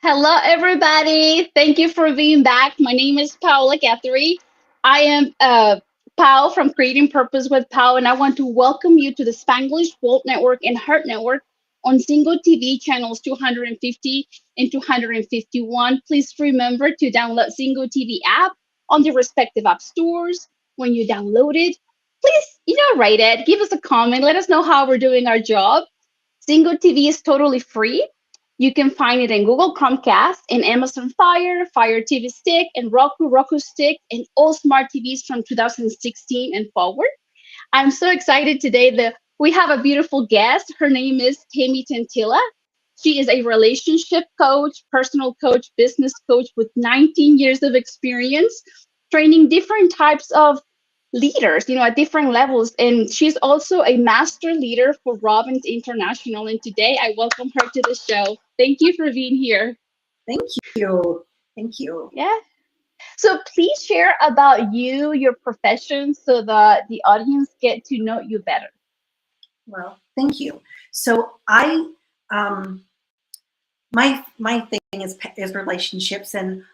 Hello, everybody. Thank you for being back. My name is Paola Guthrie. I am Pao from Creating Purpose with Pao, and I want to welcome you to the Spanglish World Network and Heart Network on Single TV channels 250 and 251. Please remember to download Single TV app on the respective app stores. When you download it, please, rate it, give us a comment, let us know how we're doing our job. Single TV is totally free. You can find it in Google Chromecast, in Amazon Fire, Fire TV Stick, and Roku Stick, and all smart TVs from 2016 and forward. I'm so excited today that we have a beautiful guest. Her name is Tammy Tantilla. She is a relationship coach, personal coach, business coach with 19 years of experience training different types of leaders, at different levels. And she's also a master leader for Robbins International. And today I welcome her to the show. Thank you for being here. Thank you. Thank you. Yeah. So please share about you, your profession, so that the audience get to know you better. Well, thank you. So um, my thing is relationships, and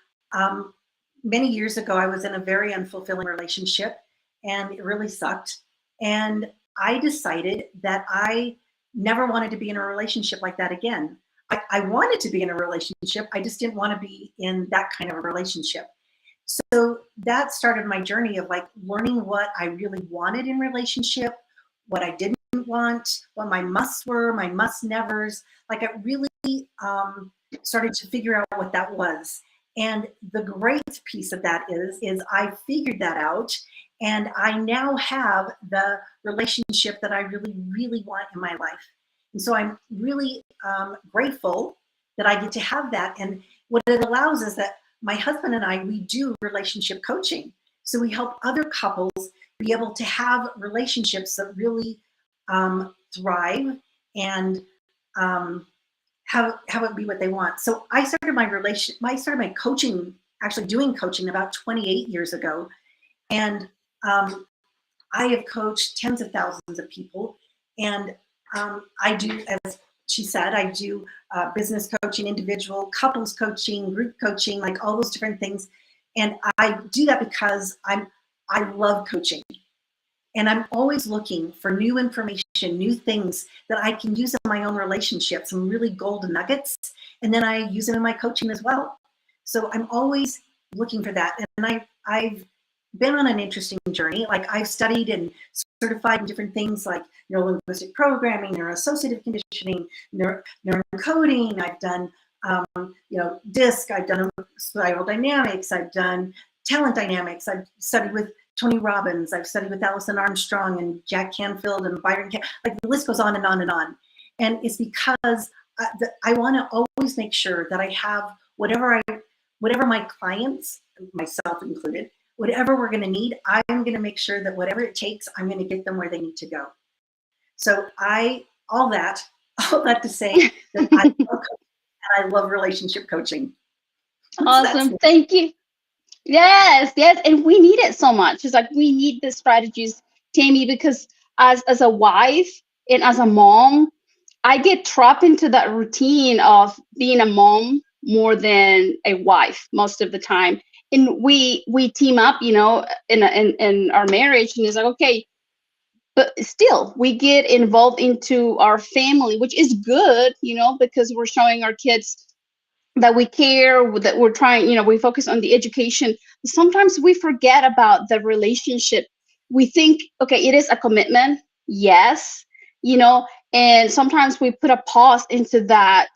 many years ago I was in a very unfulfilling relationship, and it really sucked. And I decided that I never wanted to be in a relationship like that again. I wanted to be in a relationship. I just didn't want to be in that kind of a relationship. So that started my journey of like learning what I really wanted in relationship, what I didn't want, what my musts were, my must nevers. Like I really started to figure out what that was. And the great piece of that is I figured that out, and I now have the relationship that I really, really want in my life. And so I'm really grateful that I get to have that. And what it allows is that my husband and I, we do relationship coaching. So we help other couples be able to have relationships that really thrive and have it be what they want. So I started my coaching, actually doing coaching about 28 years ago. And I have coached tens of thousands of people. And I do, as she said, I do business coaching, individual, couples coaching, group coaching, like all those different things. And I do that because I love coaching. And I'm always looking for new information, new things that I can use in my own relationship, some really gold nuggets. And then I use them in my coaching as well. So I'm always looking for that. And I've been on an interesting journey. Like I've studied and certified in different things like neuro-linguistic programming, neuroassociative conditioning, neurocoding. I've done, DISC. I've done spiral dynamics. I've done talent dynamics. I've studied with Tony Robbins. I've studied with Alison Armstrong and Jack Canfield and Byron. Like the list goes on and on and on. And it's because I want to always make sure that I have whatever my clients, myself included, whatever we're going to need, I'm going to make sure that whatever it takes, I'm going to get them where they need to go. So all that to say that I love coaching and I love relationship coaching. Awesome. Thank you. Yes, yes. And we need it so much. It's like we need the strategies, Tammy, because as a wife and as a mom, I get trapped into that routine of being a mom more than a wife most of the time. And we team up, in our marriage, and it's like, okay, but still we get involved into our family, which is good, because we're showing our kids that we care, that we're trying, we focus on the education. Sometimes we forget about the relationship. We think, okay, it is a commitment, yes, and sometimes we put a pause into that,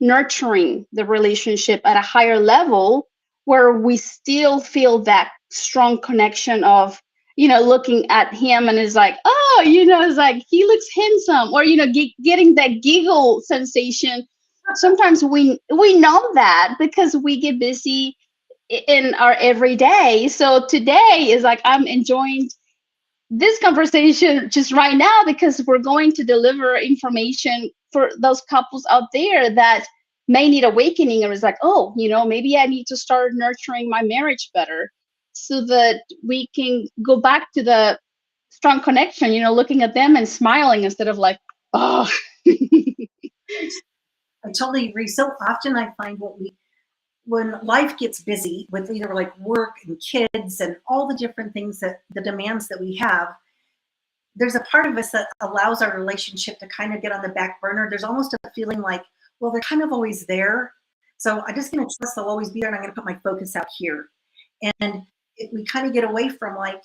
nurturing the relationship at a higher level where we still feel that strong connection of, looking at him and it's like, oh, it's like he looks handsome, or getting that giggle sensation. Sometimes we know that because we get busy in our everyday. So today is like I'm enjoying this conversation just right now because we're going to deliver information for those couples out there that may need awakening, or is like, oh, maybe I need to start nurturing my marriage better so that we can go back to the strong connection, looking at them and smiling instead of like, oh. I totally agree. So often I find when life gets busy with either like work and kids and all the different things that the demands that we have, there's a part of us that allows our relationship to kind of get on the back burner. There's almost a feeling like, well, they're kind of always there. So I'm just going to trust they'll always be there, and I'm going to put my focus out here. And we kind of get away from like,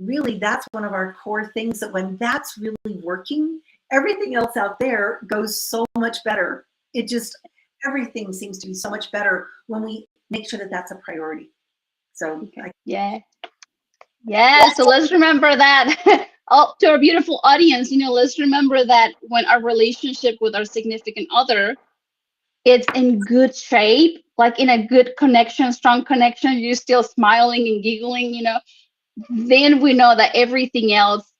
really, that's one of our core things, that when that's really working, everything else out there goes so much better. It just, everything seems to be so much better when we make sure that that's a priority. So, Okay. Yeah. So let's remember that. Oh, to our beautiful audience, let's remember that when our relationship with our significant other, it's in good shape, like in a good connection, strong connection, you're still smiling and giggling, then we know that everything else,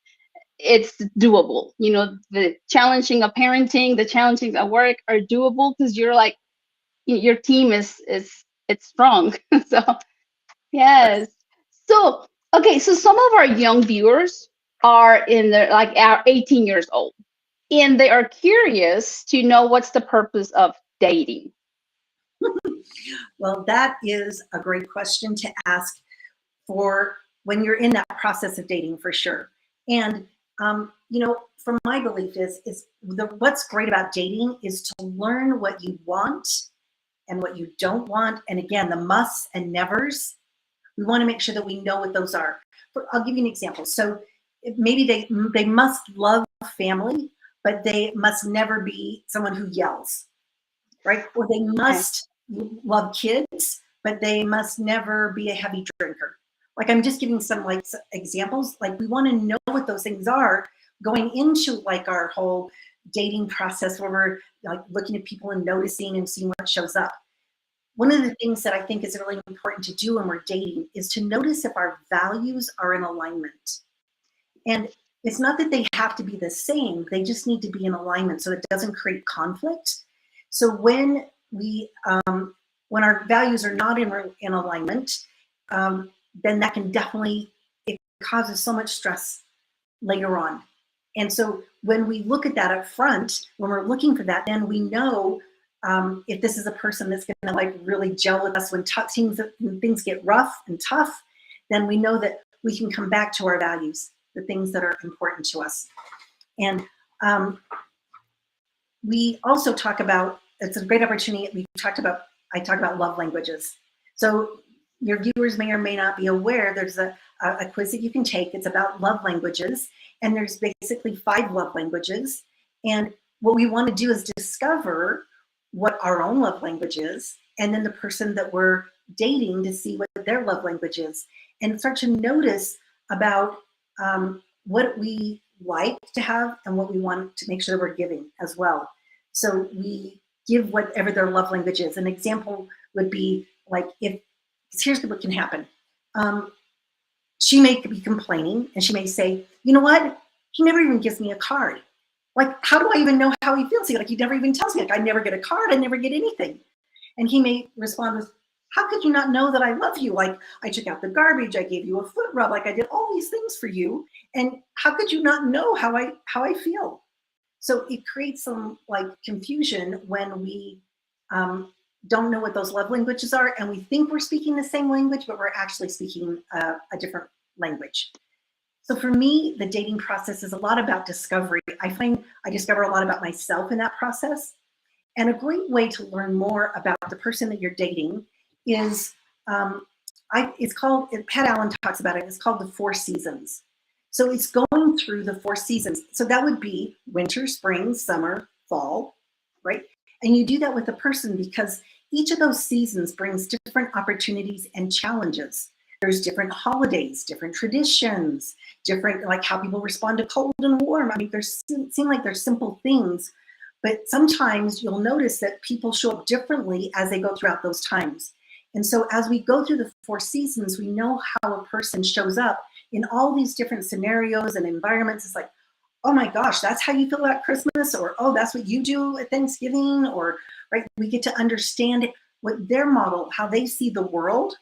it's doable. The challenging of parenting, the challenging of work are doable because you're like, your team is it's strong. So yes. So okay, so some of our young viewers are in their like are 18 years old, and they are curious to know what's the purpose of dating. well, that is a great question to ask for when you're in that process of dating, for sure. And from my belief is what's great about dating is to learn what you want and what you don't want. And again, the musts and nevers, we want to make sure that we know what those are. I'll give you an example. So maybe they must love family, but they must never be someone who yells, right? Or they must love kids, but they must never be a heavy drinker. Like, I'm just giving some like examples. Like, we want to know what those things are going into like our whole dating process, where we're like looking at people and noticing and seeing what shows up. One of the things that I think is really important to do when we're dating is to notice if our values are in alignment. And it's not that they have to be the same, they just need to be in alignment so it doesn't create conflict. So when when our values are not in alignment, then that can definitely, it causes so much stress later on. And so when we look at that up front, when we're looking for that, then we know if this is a person that's going to like really gel with us when things get rough and tough, then we know that we can come back to our values, the things that are important to us. And we also talk about, it's a great opportunity. I talk about love languages. So your viewers may or may not be aware, there's a quiz that you can take. It's about love languages. And there's basically 5 love languages. And what we want to do is discover what our own love language is, and then the person that we're dating, to see what their love language is, and start to notice about what we like to have and what we want to make sure that we're giving as well. So we give whatever their love language is. An example would be like, here's what can happen. She may be complaining and she may say, you know what? He never even gives me a card. Like, how do I even know how he feels? Like, he never even tells me. Like, I never get a card. I never get anything. And he may respond with, how could you not know that I love you? Like, I took out the garbage. I gave you a foot rub. Like, I did all these things for you. And how could you not know how I feel? So it creates some like confusion when we don't know what those love languages are, and we think we're speaking the same language, but we're actually speaking a different language. So for me, the dating process is a lot about discovery. I find I discover a lot about myself in that process. And a great way to learn more about the person that you're dating is, it's called, Pat Allen talks about it, it's called the 4 seasons. So it's going through the 4 seasons. So that would be winter, spring, summer, fall, right? And you do that with a person because each of those seasons brings different opportunities and challenges. There's different holidays, different traditions, different like how people respond to cold and warm. I mean, seem like they're simple things, but sometimes you'll notice that people show up differently as they go throughout those times. And so as we go through the 4 seasons, we know how a person shows up in all these different scenarios and environments. It's like, oh my gosh, that's how you feel about Christmas, or oh, that's what you do at Thanksgiving, or right, we get to understand what their model, how they see the world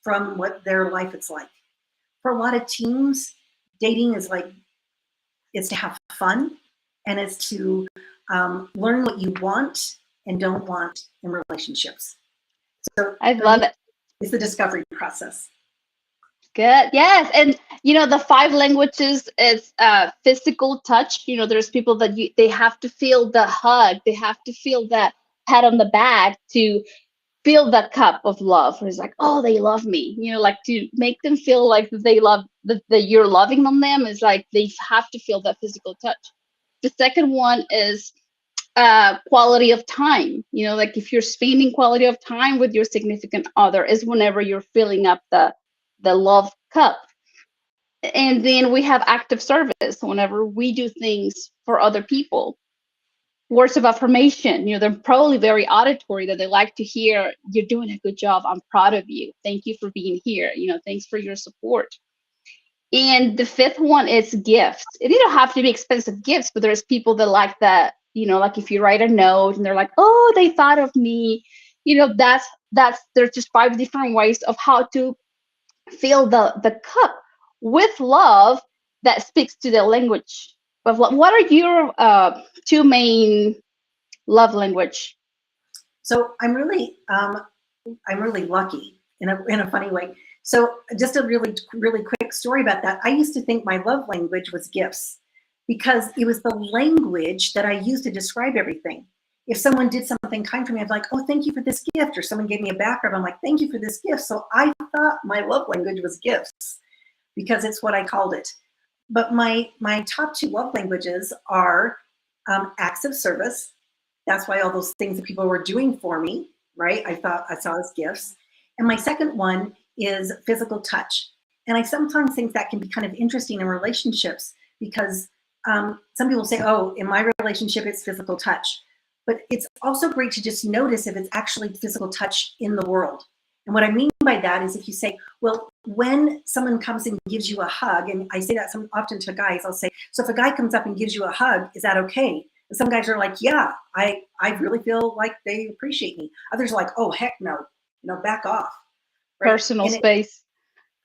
from what their life is like. For a lot of teens, dating is like, it's to have fun, and it's to learn what you want and don't want in relationships. So I for me, love it. it's the discovery process. Good. Yes. And the five languages is physical touch. There's people that they have to feel the hug. They have to feel that pat on the back to feel that cup of love. Where it's like, oh, they love me. Like to make them feel like they love that you're loving on them is like they have to feel that physical touch. The second one is quality of time. Like if you're spending quality of time with your significant other is whenever you're filling up the love cup. And then we have active service whenever we do things for other people. Words of affirmation, they're probably very auditory, that they like to hear, you're doing a good job, I'm proud of you, thank you for being here, thanks for your support. And the fifth one is gifts. It don't have to be expensive gifts, but there's people that like that, like if you write a note and they're like, oh, they thought of me, that's there's just five different ways of how to fill the cup with love that speaks to the language of love. What are your two main love language? So I'm really lucky in a funny way. So just a really quick story about that. I used to think my love language was gifts because it was the language that I used to describe everything. If someone did something kind for me, I'd be like, oh, thank you for this gift. Or someone gave me a back rub, I'm like, thank you for this gift. So I thought my love language was gifts because it's what I called it. But my top two love languages are acts of service. That's why all those things that people were doing for me, right? I saw as gifts. And my second one is physical touch. And I sometimes think that can be kind of interesting in relationships because some people say, oh, in my relationship, it's physical touch. But it's also great to just notice if it's actually physical touch in the world. And what I mean by that is if you say, well, when someone comes and gives you a hug, and I say that often to guys, I'll say, so if a guy comes up and gives you a hug, is that okay? And some guys are like, yeah, I really feel like they appreciate me. Others are like, oh, heck no, back off. Right? Personal space.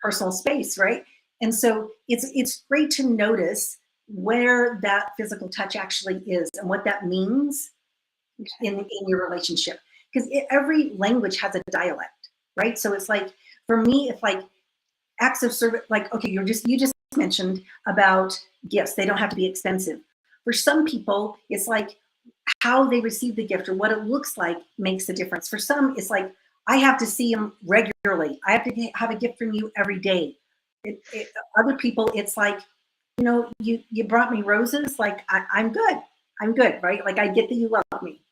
Personal space, right? And so it's great to notice where that physical touch actually is and what that means in your relationship. Because every language has a dialect, right? So it's like, for me, if like acts of service, like, okay, you just mentioned about gifts. They don't have to be expensive. For some people, it's like how they receive the gift or what it looks like makes a difference. For some, it's like, I have to see them regularly. I have to have a gift from you every day. Other people, it's like, you brought me roses, like I'm good, right? Like I get that you love me.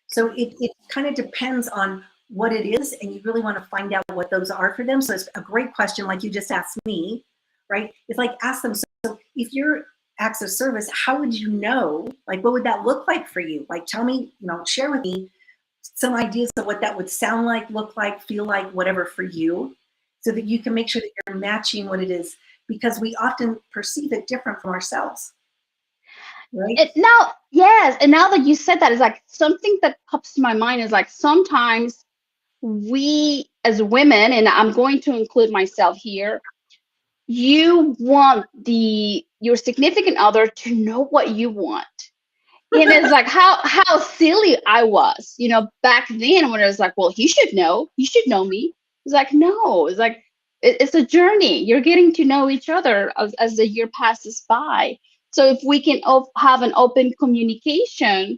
So it kind of depends on what it is, and you really want to find out what those are for them. So it's a great question, like you just asked me, right? It's like, ask them, so if you're acts of service, how would you know, like what would that look like for you? Like tell me, share with me some ideas of what that would sound like, look like, feel like, whatever for you, so that you can make sure that you're matching what it is, because we often perceive it different from ourselves. Right? And now that you said that, is like something that pops to my mind is like sometimes we as women, and I'm going to include myself here, you want your significant other to know what you want. And it's like how silly I was, back then when it was like, well, he should know, me. It's like, no, it's like it's a journey. You're getting to know each other as the year passes by. So if we can have an open communication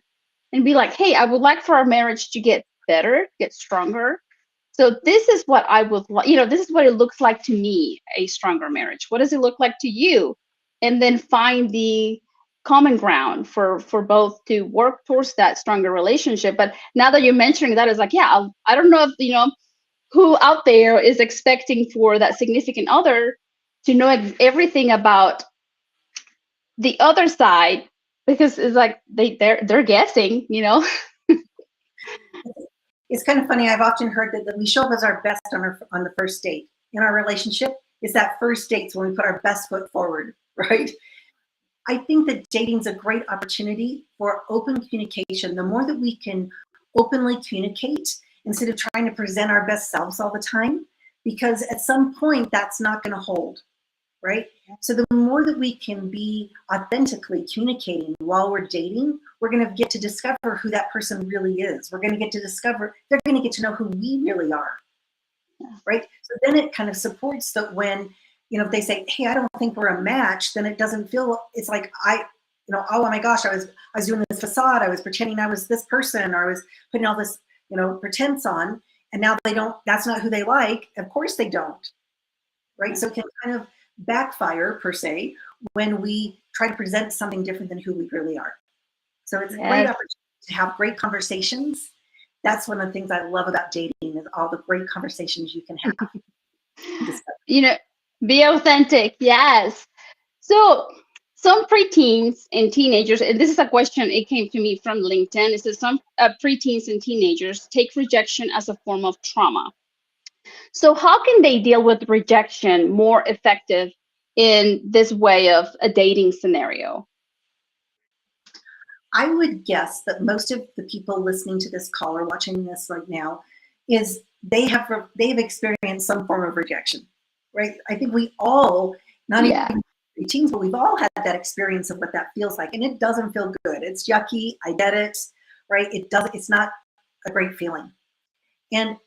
and be like, hey, I would like for our marriage to get better, get stronger. So this is what I would like, this is what it looks like to me, a stronger marriage. What does it look like to you? And then find the common ground for both to work towards that stronger relationship. But now that you're mentioning that, it's like, yeah, I don't know if, who out there is expecting for that significant other to know everything about the other side, because it's like they're guessing. It's kind of funny. I've often heard that we show up as our best on the first date in our relationship. Is that first date's when we put our best foot forward, right? I think that dating is a great opportunity for open communication. The more that we can openly communicate instead of trying to present our best selves all the time, because at some point that's not going to hold, right? So the more that we can be authentically communicating while we're dating, we're going to get to discover who that person really is. We're going to get to discover, they're going to get to know who we really are, right? So then it kind of supports that when, if they say, hey, I don't think we're a match, then it doesn't feel, it's like oh my gosh, I was doing this facade, I was pretending I was this person, or I was putting all this, pretense on, and now that's not who they like. Of course they don't, right? So it can kind of backfire, per se, when we try to present something different than who we really are. So it's a great opportunity to have great conversations. That's one of the things I love about dating, is all the great conversations you can have. Be authentic. Yes. So some preteens and teenagers, and this is a question, it came to me from LinkedIn. It says some preteens and teenagers take rejection as a form of trauma. So how can they deal with rejection more effective in this way of a dating scenario? I would guess that most of the people listening to this call or watching this right now is they've experienced some form of rejection, right? I think we all, not even teens, but we've all had that experience of what that feels like, and it doesn't feel good. It's yucky. I get it, right? It's not a great feeling, and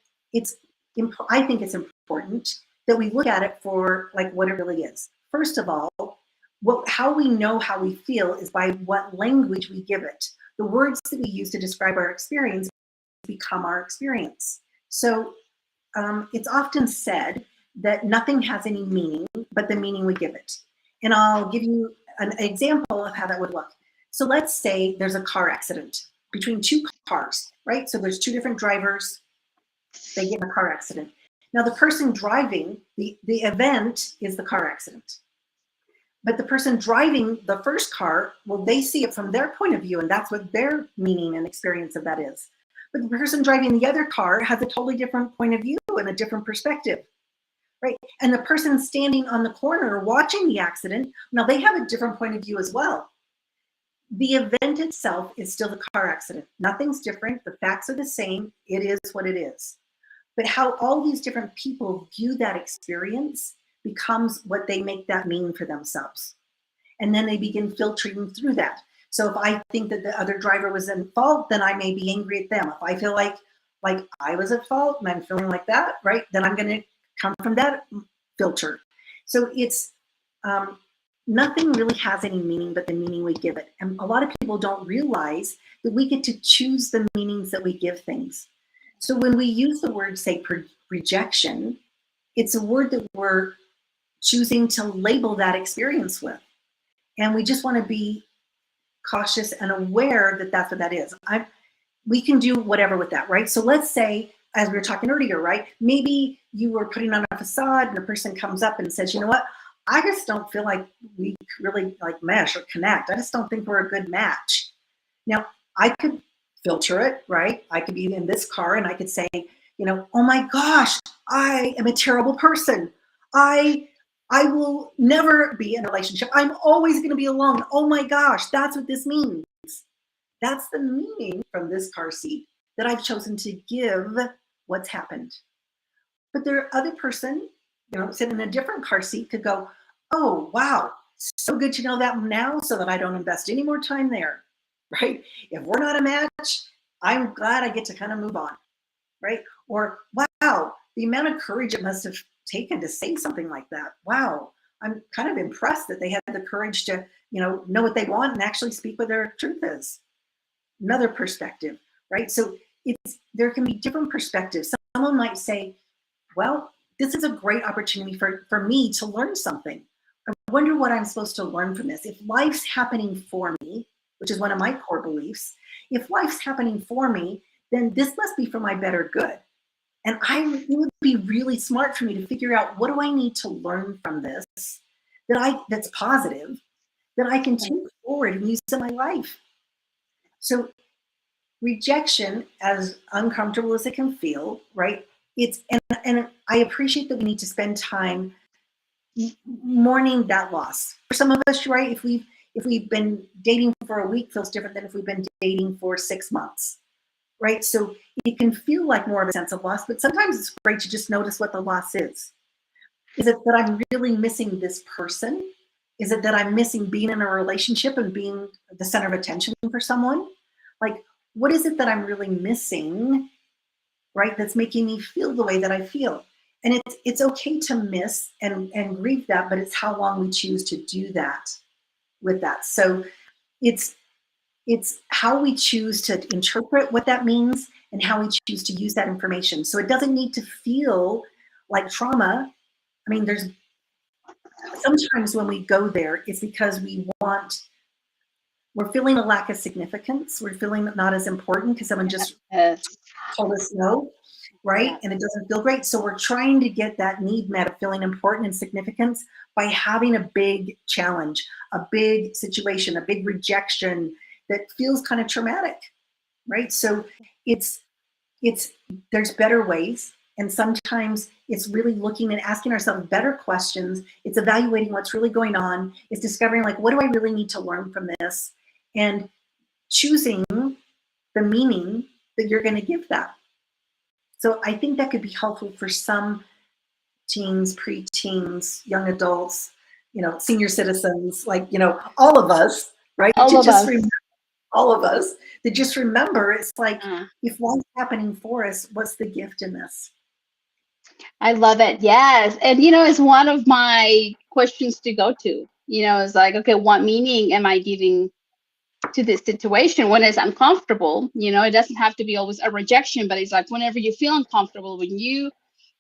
I think it's important that we look at it for like what it really is. First of all, how we know how we feel is by what language we give it. The words that we use to describe our experience become our experience. So it's often said that nothing has any meaning but the meaning we give it. And I'll give you an example of how that would look. So let's say there's a car accident between two cars, right? So there's two different drivers. They get in a car accident. Now the person driving, the event is the car accident. But the person driving the first car, well, they see it from their point of view, and that's what their meaning and experience of that is. But the person driving the other car has a totally different point of view and a different perspective, right? And the person standing on the corner watching the accident, now they have a different point of view as well. The event itself is still the car accident. Nothing's different. The facts are the same. It is what it is. But how all these different people view that experience becomes what they make that mean for themselves. And then they begin filtering through that. So if I think that the other driver was in fault, then I may be angry at them. If I feel like I was at fault and I'm feeling like that, right, then I'm going to come from that filter. So it's nothing really has any meaning but the meaning we give it. And a lot of people don't realize that we get to choose the meanings that we give things. So when we use the word, say, rejection, it's a word that we're choosing to label that experience with. And we just want to be cautious and aware that that's what that is. We can do whatever with that, right? So let's say, as we were talking earlier, right, maybe you were putting on a facade and a person comes up and says, you know what, I just don't feel like we really mesh or connect. I just don't think we're a good match. Now, I could filter it, right? I could be in this car and I could say, oh my gosh, I am a terrible person. I will never be in a relationship. I'm always going to be alone. Oh my gosh, that's what this means. That's the meaning from this car seat that I've chosen to give what's happened. But the other person, sitting in a different car seat could go, oh, wow, so good to know that now so that I don't invest any more time there, right? If we're not a match, I'm glad I get to kind of move on, right? Or, wow, the amount of courage it must have taken to say something like that. Wow, I'm kind of impressed that they had the courage to, know what they want and actually speak what their truth is. Another perspective, right? So there can be different perspectives. Someone might say, well, this is a great opportunity for me to learn something. I wonder what I'm supposed to learn from this. If life's happening for me, which is one of my core beliefs, if life's happening for me, then this must be for my better good. And it would be really smart for me to figure out, what do I need to learn from this that's positive, that I can take forward and use in my life. So rejection, as uncomfortable as it can feel, right? And I appreciate that we need to spend time mourning that loss. For some of us, right, if we've been dating for a week, feels different than if we've been dating for 6 months, right? So it can feel like more of a sense of loss, but sometimes it's great to just notice what the loss is. Is it that I'm really missing this person? Is it that I'm missing being in a relationship and being the center of attention for someone? Like, what is it that I'm really missing, right? That's making me feel the way that I feel. And it's okay to miss and grieve that, but it's how long we choose to do that with that. So it's how we choose to interpret what that means and how we choose to use that information. So it doesn't need to feel like trauma. I mean, there's sometimes when we go there, it's because we're feeling a lack of significance. We're feeling not as important because someone just Yes. told us no, right? Yeah. And it doesn't feel great. So we're trying to get that need met of feeling important and significance by having a big challenge, a big situation, a big rejection that feels kind of traumatic, right? So it's there's better ways. And sometimes it's really looking and asking ourselves better questions. It's evaluating what's really going on. It's discovering, like, what do I really need to learn from this? And choosing the meaning that you're going to give that. So I think that could be helpful for some teens, preteens, young adults, senior citizens, like, all of us, right? All To of just us. remember, all of us, to just remember, it's like, Uh, if life's happening for us, what's the gift in this? I love it. Yes. And, it's one of my questions to go to. It's like, okay, what meaning am I giving to this situation when it's uncomfortable? It doesn't have to be always a rejection, but it's like whenever you feel uncomfortable, when you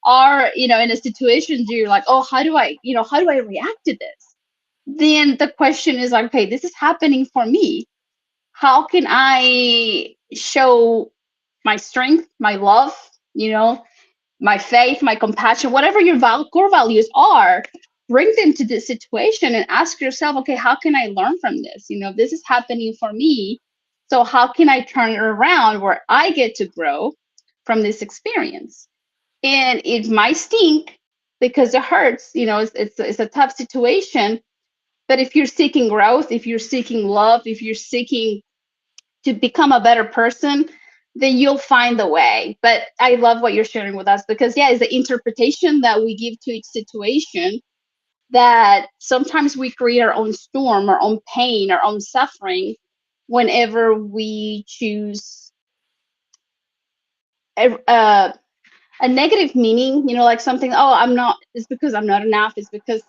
are, in a situation, you're like, oh, how do I react to this? Then the question is like, okay, this is happening for me. How can I show my strength, my love, my faith, my compassion, whatever your core values are, bring them to this situation and ask yourself, okay, how can I learn from this? This is happening for me. So how can I turn it around where I get to grow from this experience? And it might stink because it hurts. It's a tough situation. But if you're seeking growth, if you're seeking love, if you're seeking to become a better person, then you'll find the way. But I love what you're sharing with us because, yeah, it's the interpretation that we give to each situation that sometimes we create our own storm, our own pain, our own suffering whenever we choose a, a negative meaning, like something, oh, it's because I'm not enough, it's because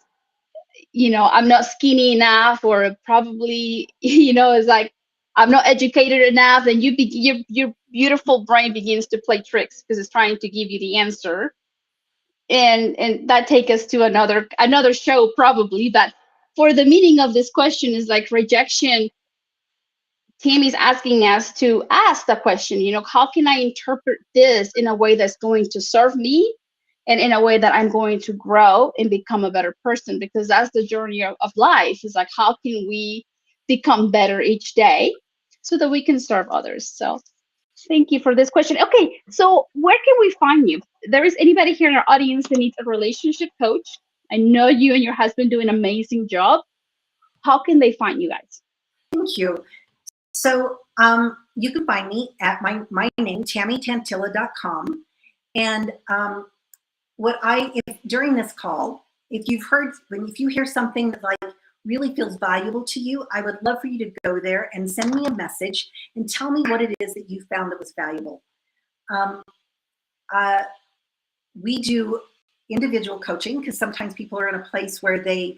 I'm not skinny enough, or probably, it's like I'm not educated enough. Then your beautiful brain begins to play tricks because it's trying to give you the answer, and that take us to another show probably. But for the meaning of this question is like rejection. Tammy's asking us to ask the question, how can I interpret this in a way that's going to serve me and in a way that I'm going to grow and become a better person? Because that's the journey of life, is like, how can we become better each day so that we can serve others? So thank you for this question. Okay, so where can we find you? There is anybody here in our audience that needs a relationship coach? I know you and your husband do an amazing job. How can they find you guys? Thank you. So you can find me at my name, TammyTantilla.com. And during this call, if you hear something that like really feels valuable to you, I would love for you to go there and send me a message and tell me what it is that you found that was valuable. Um, we do individual coaching because sometimes people are in a place where they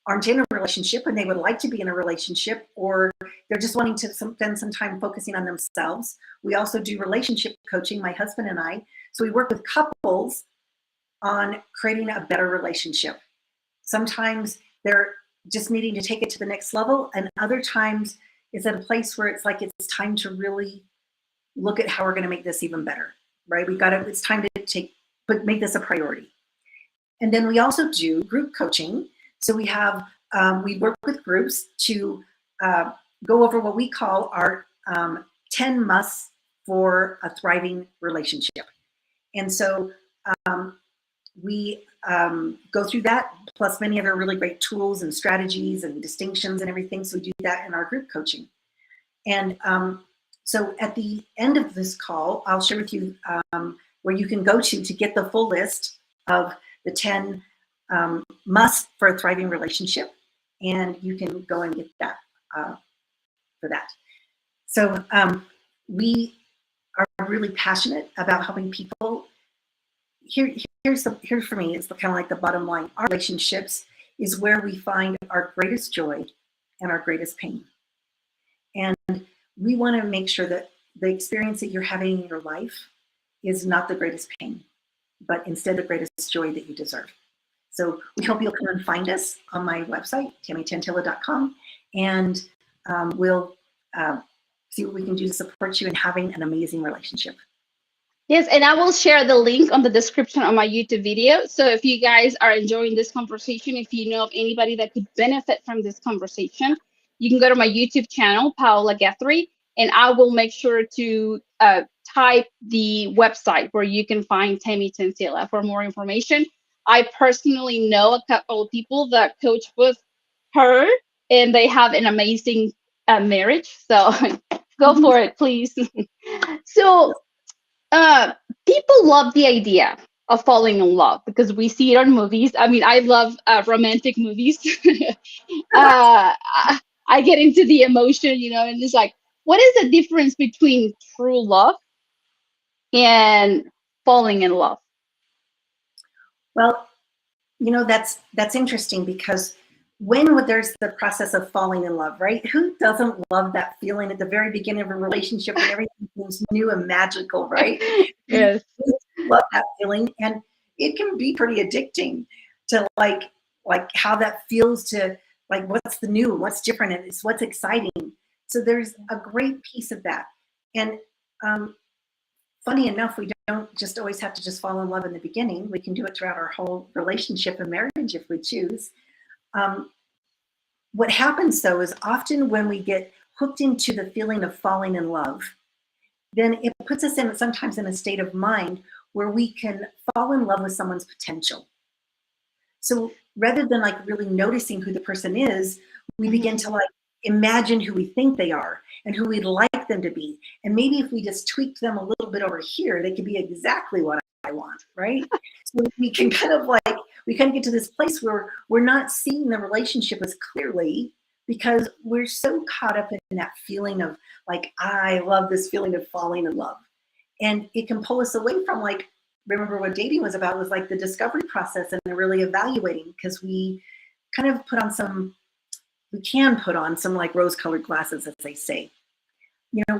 aren't in a relationship and they would like to be in a relationship, or they're just wanting to spend some time focusing on themselves. We also do relationship coaching, my husband and I. So we work with couples on creating a better relationship. Sometimes they're just needing to take it to the next level, and other times it's at a place where it's like it's time to really look at how we're going to make this even better, right? It's time to make this a priority. And then we also do group coaching. So we work with groups to go over what we call our 10 musts for a thriving relationship. And so we go through that, plus many other really great tools and strategies and distinctions and everything. So we do that in our group coaching. And so at the end of this call, I'll share with you where you can go to get the full list of the 10 must for a thriving relationship, and you can go and get that for that. So we are really passionate about helping people. Here's for me, it's kind of like the bottom line. Our relationships is where we find our greatest joy and our greatest pain. And we want to make sure that the experience that you're having in your life is not the greatest pain, but instead the greatest joy that you deserve. So we hope you'll come and find us on my website, tammytantilla.com, and we'll see what we can do to support you in having an amazing relationship. Yes, and I will share the link on the description of my YouTube video. So if you guys are enjoying this conversation, if you know of anybody that could benefit from this conversation, you can go to my YouTube channel, Paola Guthrie, and I will make sure to type the website where you can find Tammy Tantilla for more information. I personally know a couple of people that coach with her, and they have an amazing marriage. So go for it, please. So people love the idea of falling in love because we see it on movies. I mean, I love romantic movies. I get into the emotion, and it's like, what is the difference between true love and falling in love? Well, that's interesting, because when there's the process of falling in love, right? Who doesn't love that feeling at the very beginning of a relationship when everything seems new and magical, right? Yes. We love that feeling, and it can be pretty addicting to like how that feels, to like what's the new, what's different, and it's what's exciting. So there's a great piece of that. And funny enough, we don't just always have to just fall in love in the beginning. We can do it throughout our whole relationship and marriage if we choose. What happens, though, is often when we get hooked into the feeling of falling in love, then it puts us sometimes in a state of mind where we can fall in love with someone's potential. So rather than like really noticing who the person is, we begin to like imagine who we think they are and who we'd like them to be. And maybe if we just tweak them a little bit over here, they could be exactly what I want, right? So we can kind of get to this place where we're not seeing the relationship as clearly, because we're so caught up in that feeling of like, I love this feeling of falling in love. And it can pull us away from like, remember what dating was about, was like the discovery process and really evaluating, because we kind of put on some like rose-colored glasses, as they say.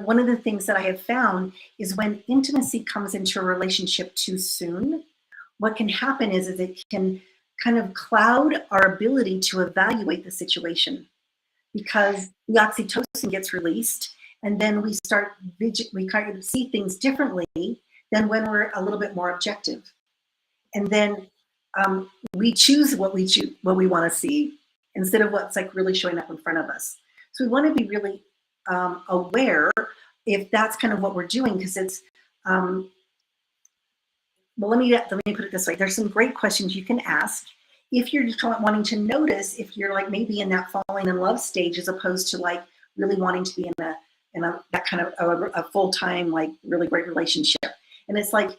One of the things that I have found is when intimacy comes into a relationship too soon, what can happen is it can kind of cloud our ability to evaluate the situation, because the oxytocin gets released, and then we kind of see things differently than when we're a little bit more objective. And then we choose what we want to see instead of what's like really showing up in front of us. So we want to be really aware if that's kind of what we're doing, because it's well, let me put it this way. There's some great questions you can ask if you're just wanting to notice if you're like maybe in that falling in love stage, as opposed to like really wanting to be in that kind of a full-time like really great relationship. And it's like,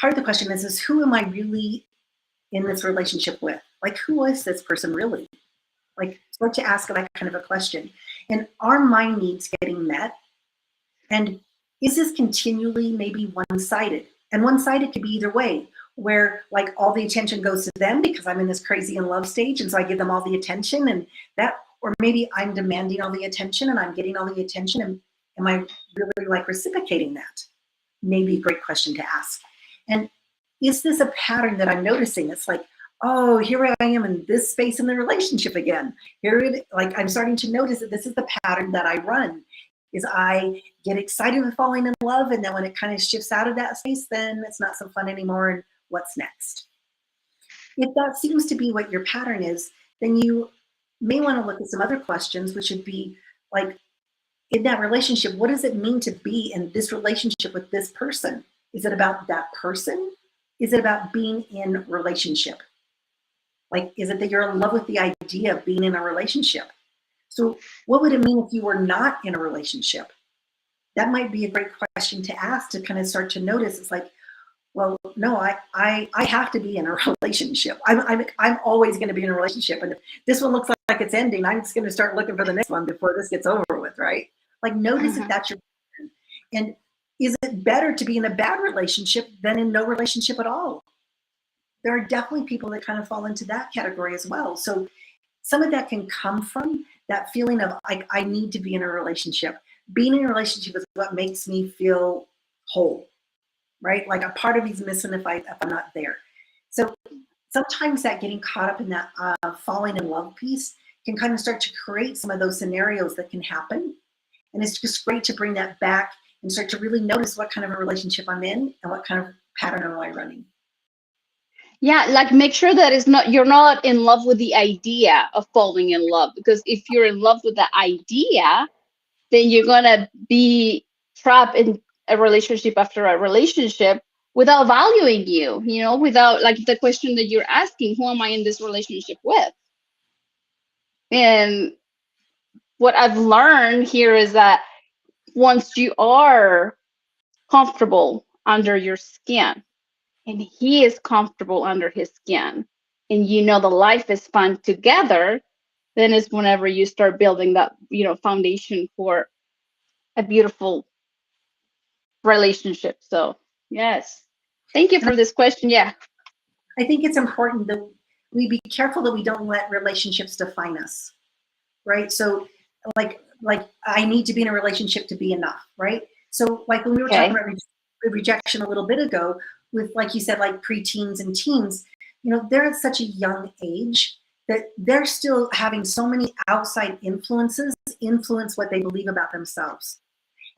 part of the question is who am I really in this relationship with? Like, who is this person really? Like, start to ask that kind of a question. And are my needs getting met? And is this continually maybe one-sided? And one-sided could be either way, where like all the attention goes to them because I'm in this crazy in love stage, and so I give them all the attention, and that, or maybe I'm demanding all the attention and I'm getting all the attention, and am I really like reciprocating that? Maybe a great question to ask. And is this a pattern that I'm noticing? It's like, oh, here I am in this space in the relationship again. Like I'm starting to notice that this is the pattern that I run. Is I get excited with falling in love, and then when it kind of shifts out of that space, then it's not so fun anymore, and what's next? If that seems to be what your pattern is, then you may want to look at some other questions, which would be like, in that relationship, what does it mean to be in this relationship with this person? Is it about that person? Is it about being in relationship? Like, is it that you're in love with the idea of being in a relationship? So what would it mean if you were not in a relationship? That might be a great question to ask, to kind of start to notice. It's like, Well, no, I have to be in a relationship. I'm always going to be in a relationship. And if this one looks like it's ending, I'm just going to start looking for the next one before this gets over with, right? Like, notice if Uh-huh. that's your pattern. And is it better to be in a bad relationship than in no relationship at all? There are definitely people that kind of fall into that category as well. So some of that can come from that feeling of like, I need to be in a relationship. Being in a relationship is what makes me feel whole, right? Like a part of me's missing if I'm not there. So sometimes that getting caught up in that falling in love piece can kind of start to create some of those scenarios that can happen. And it's just great to bring that back and start to really notice what kind of a relationship I'm in and what kind of pattern am I running. Yeah, like make sure that it's not you're not in love with the idea of falling in love, because if you're in love with the idea, then you're gonna be trapped in a relationship after a relationship without valuing you, without like the question that you're asking, who am I in this relationship with? And what I've learned here is that once you are comfortable under your skin, and he is comfortable under his skin, and the life is fun together, then it's whenever you start building that foundation for a beautiful relationship. So yes, thank you And for this question. Yeah. I think it's important that we be careful that we don't let relationships define us, right? So like I need to be in a relationship to be enough, right? So like when we were talking Okay. about rejection a little bit ago, with like you said, like preteens and teens, they're at such a young age that they're still having so many outside influences influence what they believe about themselves.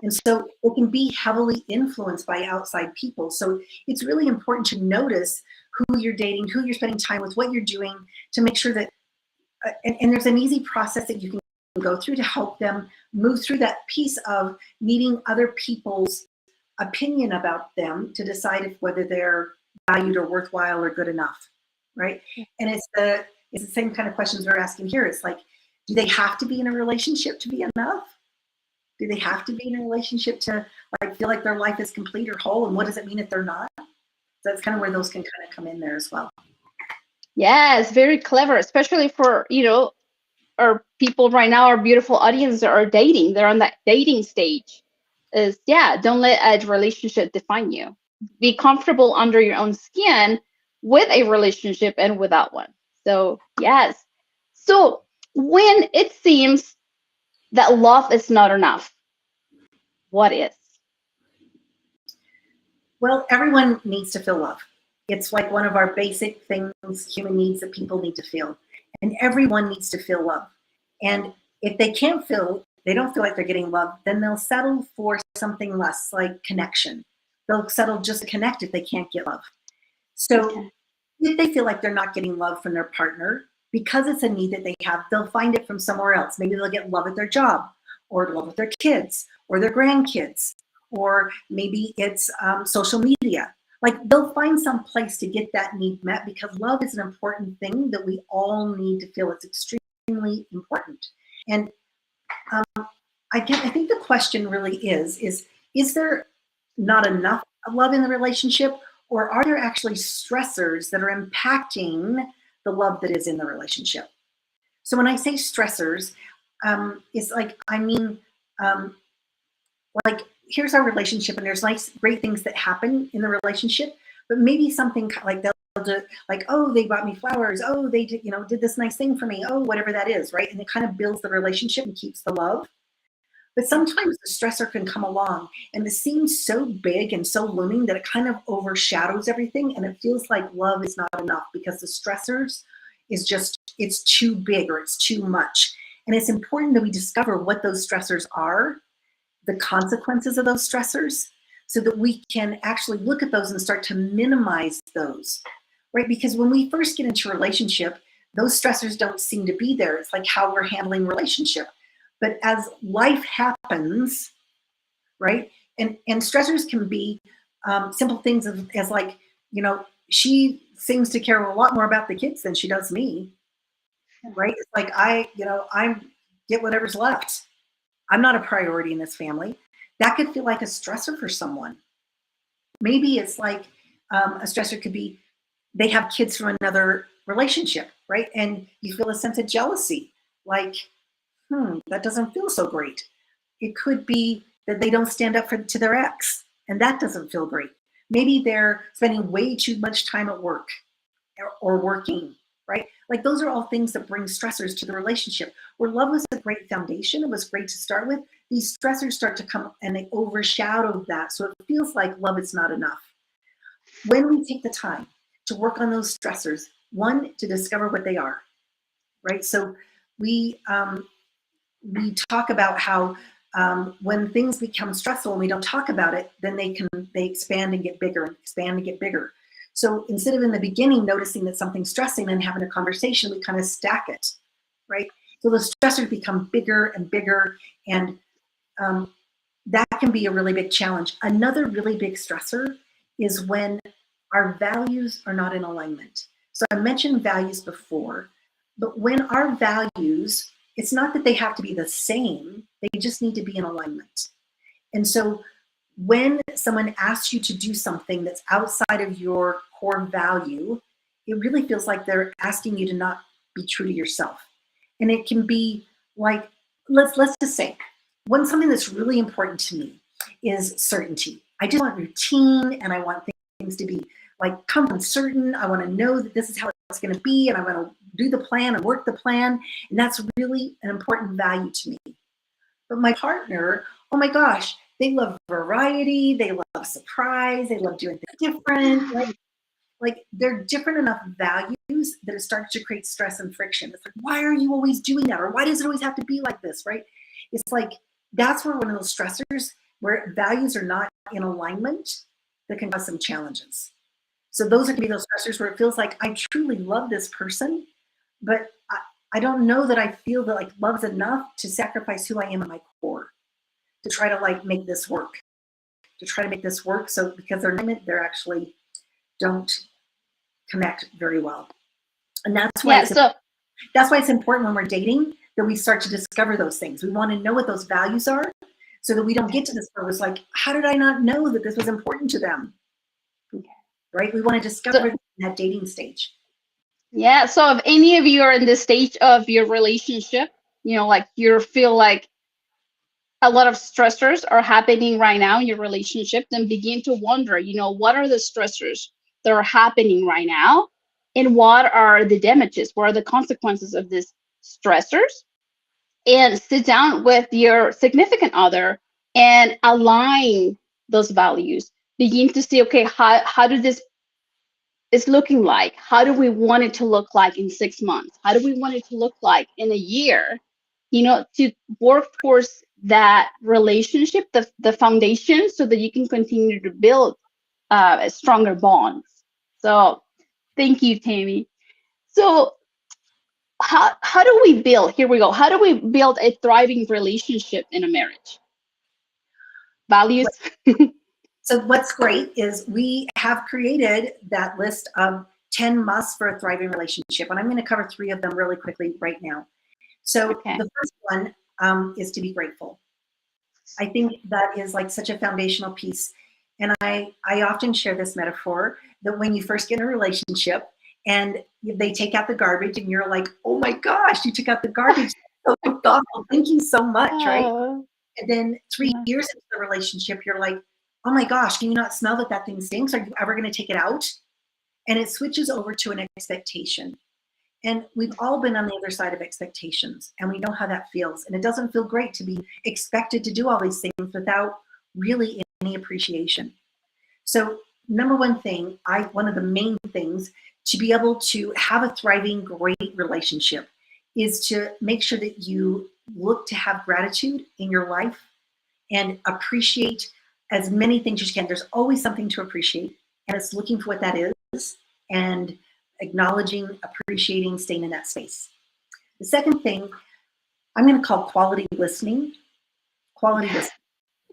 And so it can be heavily influenced by outside people. So it's really important to notice who you're dating, who you're spending time with, what you're doing, to make sure that, and there's an easy process that you can go through to help them move through that piece of needing other people's opinion about them to decide if whether they're valued or worthwhile or good enough, right? And it's the same kind of questions we're asking here. It's like, do they have to be in a relationship to be enough? Do they have to be in a relationship to like feel like their life is complete or whole? And what does it mean if they're not? So that's kind of where those can kind of come in there as well. Yes, very clever, especially for our people right now, our beautiful audience that are dating. They're on that dating stage. Is yeah, don't let a relationship define you. Be comfortable under your own skin with a relationship and without one. So yes. So when it seems that love is not enough, what is? Well, everyone needs to feel love. It's like one of our basic things, human needs that people need to feel. And everyone needs to feel love. And if they don't feel like they're getting love, then they'll settle for something less, like connection. They'll settle just to connect if they can't get love. So Okay. if they feel like they're not getting love from their partner, because it's a need that they have, they'll find it from somewhere else. Maybe they'll get love at their job, or love with their kids, or their grandkids, or maybe it's social media. Like they'll find some place to get that need met because love is an important thing that we all need to feel. It's extremely important. And I think the question really is there not enough love in the relationship, or are there actually stressors that are impacting the love that is in the relationship? So when I say stressors, it's like, I mean, um, like here's our relationship and there's nice, great things that happen in the relationship, but maybe something like they'll do, like, oh, they bought me flowers. Oh, they did, did this nice thing for me. Oh, whatever that is, right? And it kind of builds the relationship and keeps the love. But sometimes the stressor can come along and it seems so big and so looming that it kind of overshadows everything. And it feels like love is not enough because the stressors is just, it's too big or it's too much. And it's important that we discover what those stressors are, the consequences of those stressors, so that we can actually look at those and start to minimize those, right? Because when we first get into a relationship, those stressors don't seem to be there. It's like how we're handling relationship. But as life happens, right? And stressors can be simple things as like, she seems to care a lot more about the kids than she does me, right? It's like I get whatever's left. I'm not a priority in this family. That could feel like a stressor for someone. Maybe it's like A stressor could be they have kids from another relationship, right? And you feel a sense of jealousy, like, that doesn't feel so great. It could be that they don't stand up to their ex, and that doesn't feel great. Maybe they're spending way too much time at work or working, right? Like those are all things that bring stressors to the relationship. Where love was a great foundation, it was great to start with, these stressors start to come and they overshadow that. So it feels like love is not enough. When we take the time to work on those stressors, one, to discover what they are, right? So we talk about how when things become stressful and we don't talk about it, then they expand and get bigger and expand and get bigger. So instead of in the beginning noticing that something's stressing and having a conversation, we kind of stack it, right? So the stressors become bigger and bigger, and that can be a really big challenge. Another really big stressor is when our values are not in alignment. So I mentioned values before, but when our values, it's not that they have to be the same, they just need to be in alignment. And so when someone asks you to do something that's outside of your core value, it really feels like they're asking you to not be true to yourself. And it can be like, let's just say, when something that's really important to me is certainty. I just want routine, and I want things to be like come and certain. I want to know that this is how it's going to be, and I want to do the plan and work the plan. And that's really an important value to me. But my partner, oh my gosh, they love variety, they love surprise, they love doing things different. Right? Like they're different enough values that it starts to create stress and friction. It's like, why are you always doing that? Or why does it always have to be like this, right? It's like, that's where one of those stressors where values are not in alignment that can cause some challenges. So those are going to be those stressors where it feels like I truly love this person, but I don't know that I feel that like love's enough to sacrifice who I am at my core to try to like make this work, So because they're actually don't connect very well. And that's why it's important when we're dating that we start to discover those things. We want to know what those values are so that we don't get to this point where it's like, how did I not know that this was important to them? Right? We want to discover in that dating stage. Yeah. So if any of you are in this stage of your relationship, like you feel like a lot of stressors are happening right now in your relationship, then begin to wonder, what are the stressors that are happening right now? And what are the damages? What are the consequences of these stressors? And sit down with your significant other and align those values. Begin to see, okay, how do this is looking like? How do we want it to look like in 6 months? How do we want it to look like in a year? To work towards that relationship, the foundation, so that you can continue to build stronger bonds. So thank you, Tammy. So how do we build, here we go, how do we build a thriving relationship in a marriage? Values. So what's great is we have created that list of 10 musts for a thriving relationship. And I'm going to cover 3 of them really quickly right now. So Okay. the first one is to be grateful. I think that is like such a foundational piece. And I often share this metaphor that when you first get in a relationship and they take out the garbage and you're like, oh my gosh, you took out the garbage. So thoughtful. Thank you so much, right? And then 3 years into the relationship, you're like, oh my gosh, can you not smell that thing stinks? Are you ever going to take it out? And it switches over to an expectation. And we've all been on the other side of expectations, and we know how that feels. And it doesn't feel great to be expected to do all these things without really any appreciation. So number one thing, one of the main things to be able to have a thriving, great relationship is to make sure that you look to have gratitude in your life and appreciate as many things as you can. There's always something to appreciate, and it's looking for what that is and acknowledging, appreciating, staying in that space. The second thing I'm going to call quality listening. Quality listening.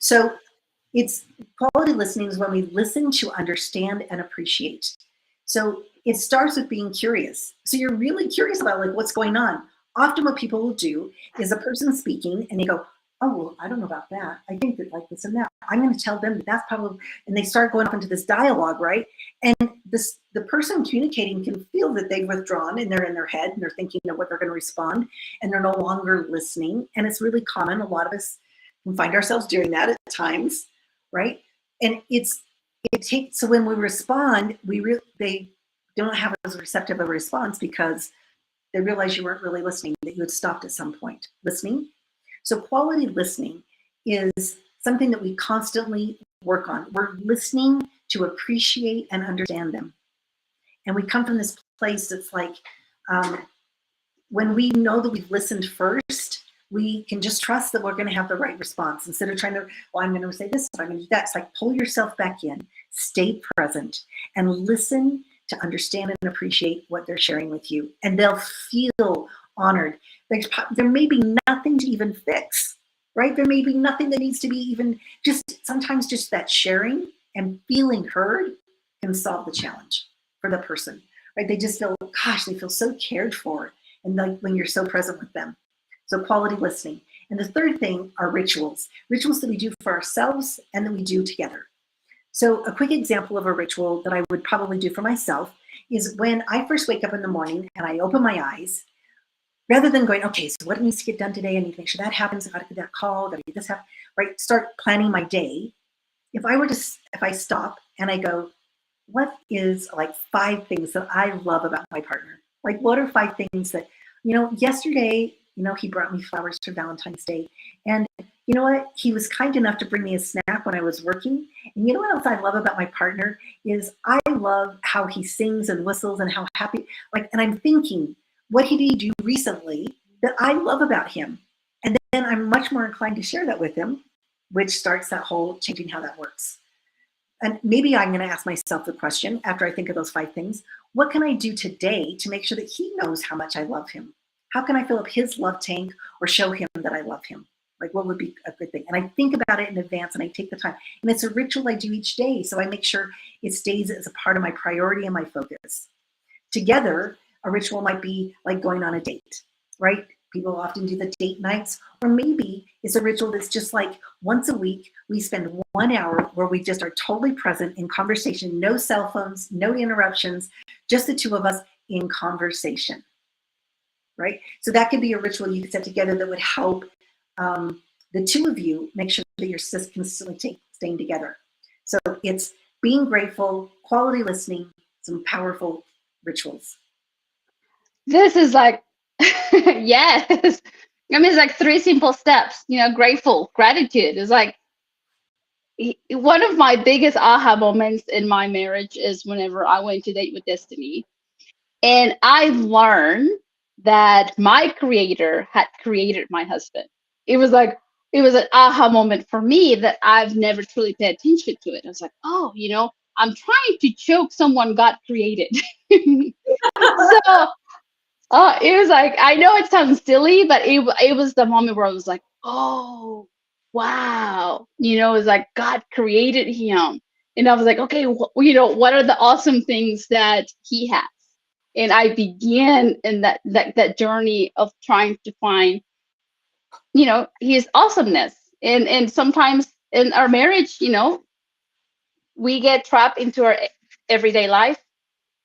So it's quality listening is when we listen to understand and appreciate. So it starts with being curious. So you're really curious about like what's going on. Often what people will do is a person speaking and they go, oh, well, I don't know about that. I think that like this and that. I'm going to tell them that that's probably, and they start going off into this dialogue, right? And the person communicating can feel that they've withdrawn and they're in their head and they're thinking of what they're going to respond and they're no longer listening. And it's really common. A lot of us can find ourselves doing that at times, right? And it takes, so when we respond, they don't have as receptive a response because they realize you weren't really listening, that you had stopped at some point listening. So quality listening is something that we constantly work on. We're listening to appreciate and understand them. And we come from this place that's like, when we know that we've listened first, we can just trust that we're going to have the right response instead of trying to, well, I'm going to say this, I'm going to do that. It's like pull yourself back in, stay present, and listen to understand and appreciate what they're sharing with you. And they'll feel honored. There may be nothing to even fix, right? There may be nothing that needs to be even, just sometimes just that sharing and feeling heard can solve the challenge for the person, right? They just feel, gosh, they feel so cared for. And like when you're so present with them. So quality listening. And the third thing are rituals that we do for ourselves and that we do together. So a quick example of a ritual that I would probably do for myself is when I first wake up in the morning and I open my eyes, rather than going, okay, so what needs to get done today? I need to make sure that happens. I got to get that call. Got to get this happen. Right? Start planning my day. If I stop and I go, what is like 5 things that I love about my partner? Like, what are 5 things that, yesterday, he brought me flowers for Valentine's Day. And you know what? He was kind enough to bring me a snack when I was working. And you know what else I love about my partner is I love how he sings and whistles and how happy, and I'm thinking, what did he do recently that I love about him? And then I'm much more inclined to share that with him, which starts that whole changing how that works. And maybe I'm going to ask myself the question after I think of those 5 things, what can I do today to make sure that he knows how much I love him? How can I fill up his love tank or show him that I love him? Like, what would be a good thing? And I think about it in advance and I take the time. And it's a ritual I do each day. So I make sure it stays as a part of my priority and my focus. Together, a ritual might be like going on a date, right? People often do the date nights, or maybe it's a ritual that's just like once a week, we spend 1 hour where we just are totally present in conversation, no cell phones, no interruptions, just the 2 of us in conversation, right? So that could be a ritual you could set together that would help the 2 of you make sure that you're consistently staying together. So it's being grateful, quality listening, some powerful rituals. This is like, yes. I mean, it's like 3 simple steps. Grateful, gratitude is like one of my biggest aha moments in my marriage is whenever I went to date with Destiny. And I learned that my creator had created my husband. It was an aha moment for me that I've never truly paid attention to it. I was like, oh, I'm trying to choke someone God created. So it was like, I know it sounds silly, but it was the moment where I was like, oh, wow. It was like God created him. And I was like, okay, what are the awesome things that he has? And I began in that journey of trying to find, his awesomeness. And sometimes in our marriage, we get trapped into our everyday life.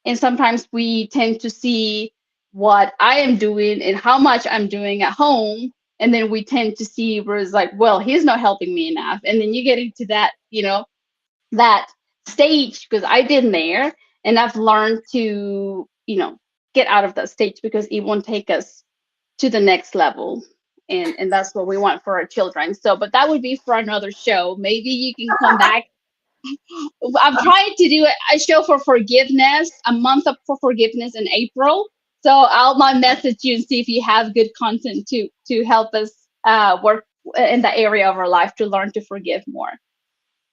And sometimes we tend to see what I am doing and how much I'm doing at home. And then we tend to see where it's like, well, he's not helping me enough. And then you get into that, that stage, because I've been there and I've learned to, get out of that stage because it won't take us to the next level. And that's what we want for our children. So, but that would be for another show. Maybe you can come back. I'm trying to do a show for forgiveness, a month up for forgiveness in April. So I'll might message you and see if you have good content to help us work in that area of our life to learn to forgive more.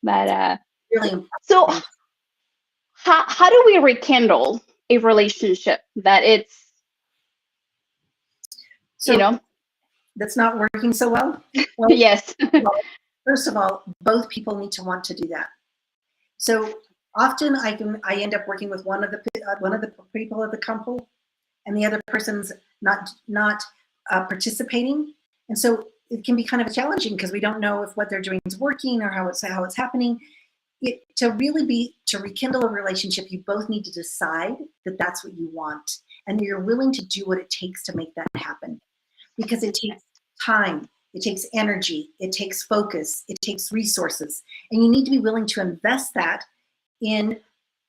But Really important. so how do we rekindle a relationship that it's that's not working so well? Well, yes. First of all, both people need to want to do that. So often I end up working with one of the people of the couple, and the other person's not participating. And so it can be kind of challenging because we don't know if what they're doing is working or how it's happening. To rekindle a relationship, you both need to decide that that's what you want, and you're willing to do what it takes to make that happen, because it takes time, it takes energy, it takes focus, it takes resources, and you need to be willing to invest that in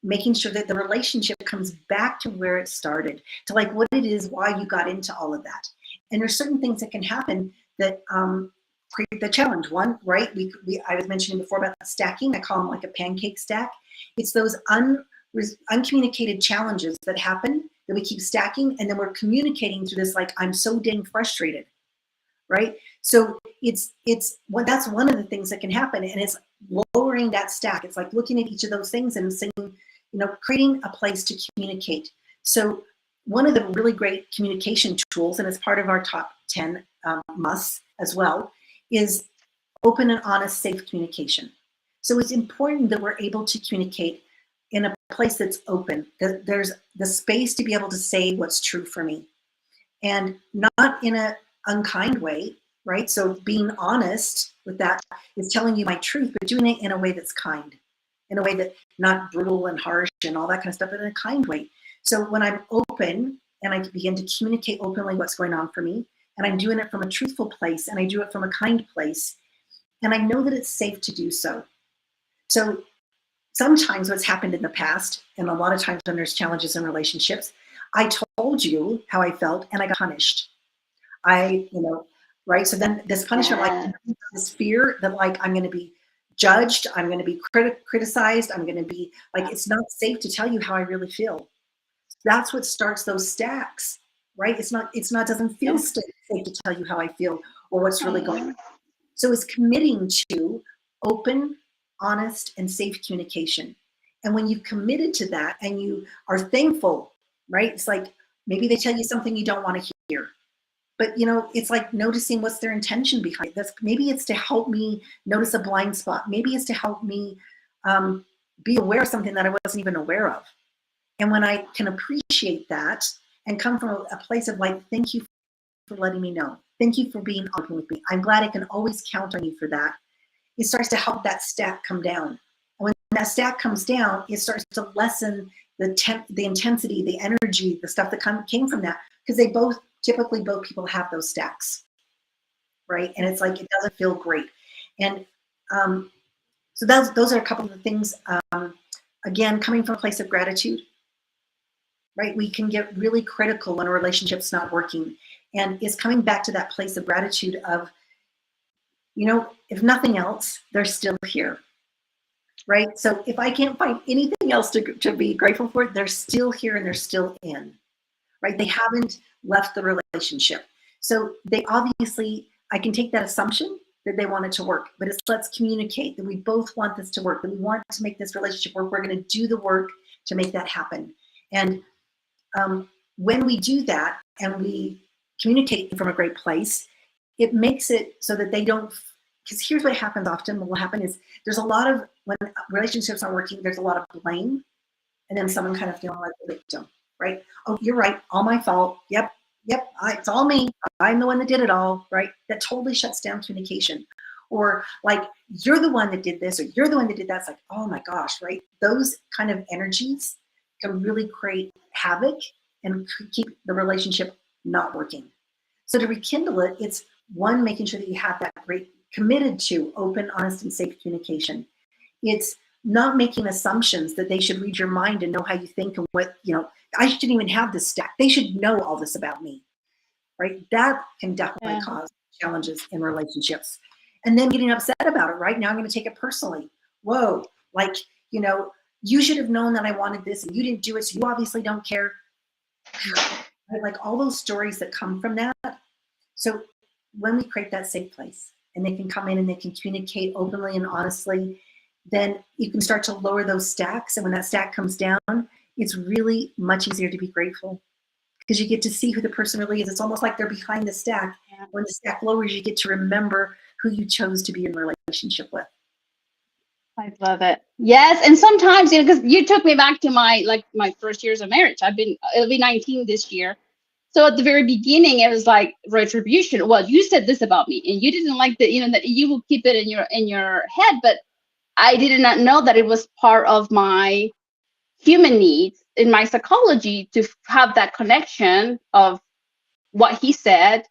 making sure that the relationship comes back to where it started, to like what it is, why you got into all of that. And there's certain things that can happen that create the challenge. One, right? I was mentioning before about the stacking. I call them like a pancake stack. It's those uncommunicated challenges that happen that we keep stacking, and then we're communicating through this like, I'm so dang frustrated, right? So that's one of the things that can happen, and it's lowering that stack. It's like looking at each of those things and saying, creating a place to communicate. So one of the really great communication tools, and it's part of our top 10 musts as well, is open and honest, safe communication. So it's important that we're able to communicate in a place that's open, that there's the space to be able to say what's true for me, and not in an unkind way, right? So being honest with that is telling you my truth, but doing it in a way that's kind, in a way that not brutal and harsh and all that kind of stuff, but in a kind way. So when I'm open and I begin to communicate openly what's going on for me, and I'm doing it from a truthful place, and I do it from a kind place, and I know that it's safe to do so. So sometimes what's happened in the past, and a lot of times when there's challenges in relationships, I told you how I felt and I got punished. Right? So then this punishment, like this fear that like I'm going to be judged, I'm going to be criticized, I'm going to be like, it's not safe to tell you how I really feel. That's what starts those stacks, right? Doesn't feel safe to tell you how I feel or what's really going on. So it's committing to open, honest, and safe communication. And when you've committed to that and you are thankful, right? It's like maybe they tell you something you don't want to hear, but it's like noticing what's their intention behind it. Maybe it's to help me notice a blind spot. Maybe it's to help me be aware of something that I wasn't even aware of. And when I can appreciate that and come from a place of like, thank you for letting me know. Thank you for being open with me. I'm glad I can always count on you for that. It starts to help that stack come down. And when that stack comes down, it starts to lessen the intensity, the energy, the stuff that came from that, because typically both people have those stacks, right? And it's like, it doesn't feel great. And so those are a couple of the things. Again, coming from a place of gratitude, right? We can get really critical when a relationship's not working. And it's coming back to that place of gratitude of, if nothing else, they're still here, right? So if I can't find anything else to be grateful for, they're still here and they're still in, right? They haven't left the relationship. So they obviously, I can take that assumption that they want it to work, but let's communicate that we both want this to work, that we want to make this relationship work. We're going to do the work to make that happen. And when we do that and we communicate from a great place, it makes it so that they don't, because here's what happens often. What will happen is there's a lot of, when relationships aren't working, there's a lot of blame, and then someone kind of feeling like the victim, right? Oh, you're right, all my fault. Yep, it's all me. I'm the one that did it all, right? That totally shuts down communication. Or like, you're the one that did this, or you're the one that did that. It's like, oh my gosh, right? Those kind of energies can really create havoc and keep the relationship not working. So to rekindle it, it's one, making sure that you have that great committed to open, honest, and safe communication. It's not making assumptions that they should read your mind and know how you think and what, I shouldn't even have this stack. They should know all this about me, right? That can definitely cause challenges in relationships. And then getting upset about it, right? Now I'm going to take it personally. Whoa, like, you should have known that I wanted this and you didn't do it, so you obviously don't care. Like all those stories that come from that. So when we create that safe place and they can come in and they can communicate openly and honestly, then you can start to lower those stacks. And when that stack comes down, it's really much easier to be grateful because you get to see who the person really is. It's almost like they're behind the stack. When the stack lowers, you get to remember who you chose to be in a relationship with. I love it. Yes, and sometimes, because you took me back to my first years of marriage. It'll be 19 this year. So at the very beginning, it was like retribution. Well, you said this about me, and you didn't like that. That you will keep it in your head, but I did not know that it was part of my human needs in my psychology to have that connection of what he said,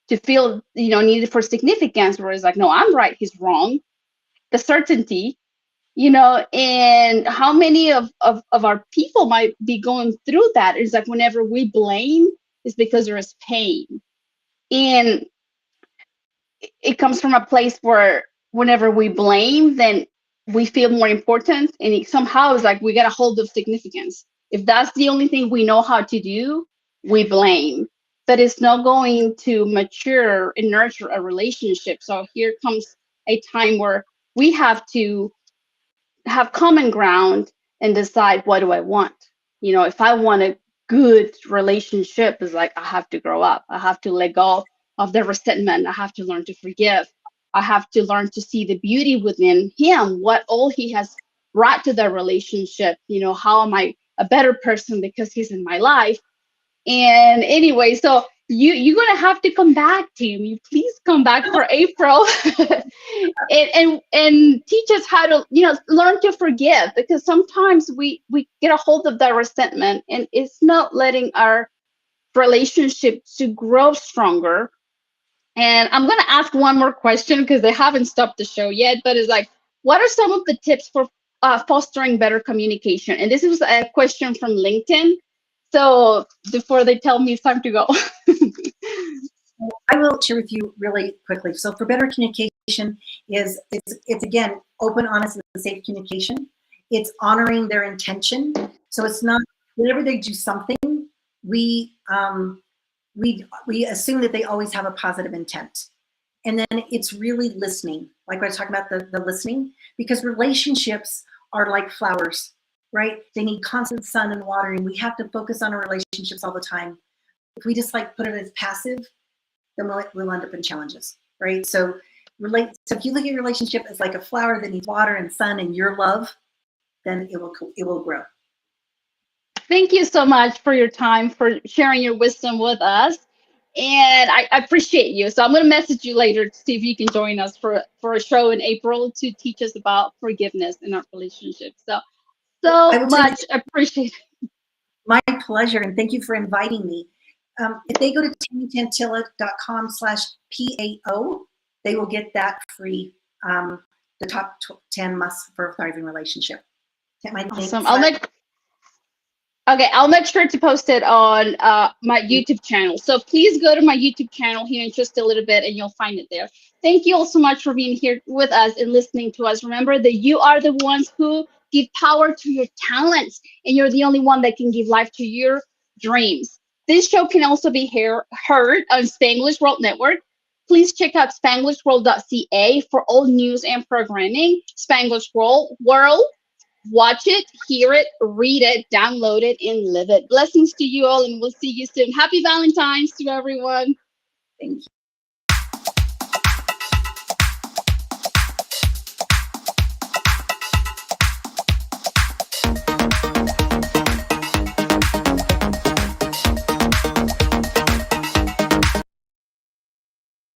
to feel needed for significance, where it's like, no, I'm right, he's wrong. The certainty, and how many of our people might be going through that. It's like whenever we blame, it's because there is pain, and it comes from a place where whenever we blame, then we feel more important, and it somehow is like we get a hold of significance. If that's the only thing we know how to do, we blame, but it's not going to mature and nurture a relationship. So here comes a time where we have to have common ground and decide, what do I want? If I want a good relationship, is like, I have to grow up. I have to let go of the resentment. I have to learn to forgive. I have to learn to see the beauty within him, what all he has brought to the relationship. How am I a better person because he's in my life? And anyway, so you're gonna have to come back, Tim. You please come back for April, and teach us how to learn to forgive, because sometimes we get a hold of that resentment, and it's not letting our relationship to grow stronger. And I'm gonna ask one more question because they haven't stopped the show yet, but it's like, what are some of the tips for fostering better communication? And this is a question from LinkedIn. So before they tell me it's time to go. I will share with you really quickly. So for better communication it's again, open, honest, and safe communication. It's honoring their intention. So it's not, whenever they do something, we we assume that they always have a positive intent. And then it's really listening, like I was talking about the listening, because relationships are like flowers, right? They need constant sun and water, and we have to focus on our relationships all the time. If we just like put it as passive, then we'll end up in challenges, right? So so if you look at your relationship as like a flower that needs water and sun and your love, then it will grow. Thank you so much for your time, for sharing your wisdom with us. And I appreciate you. So I'm going to message you later to see if you can join us for a show in April to teach us about forgiveness in our relationship. I So will tell you, much appreciate. my pleasure, and thank you for inviting me. If they go to tammytantilla.com/PAO, they will get that free, the top 10 musts for a thriving relationship. My Awesome. next slide. I'll make sure to post it on my YouTube channel. So please go to my YouTube channel here in just a little bit, and you'll find it there. Thank you all so much for being here with us and listening to us. Remember that you are the ones who give power to your talents, and you're the only one that can give life to your dreams. This show can also be heard on Spanglish World Network. Please check out spanglishworld.ca for all news and programming. Spanglish World. Watch it, hear it, read it, download it, and live it. Blessings to you all, and we'll see you soon. Happy Valentine's to everyone. Thank you.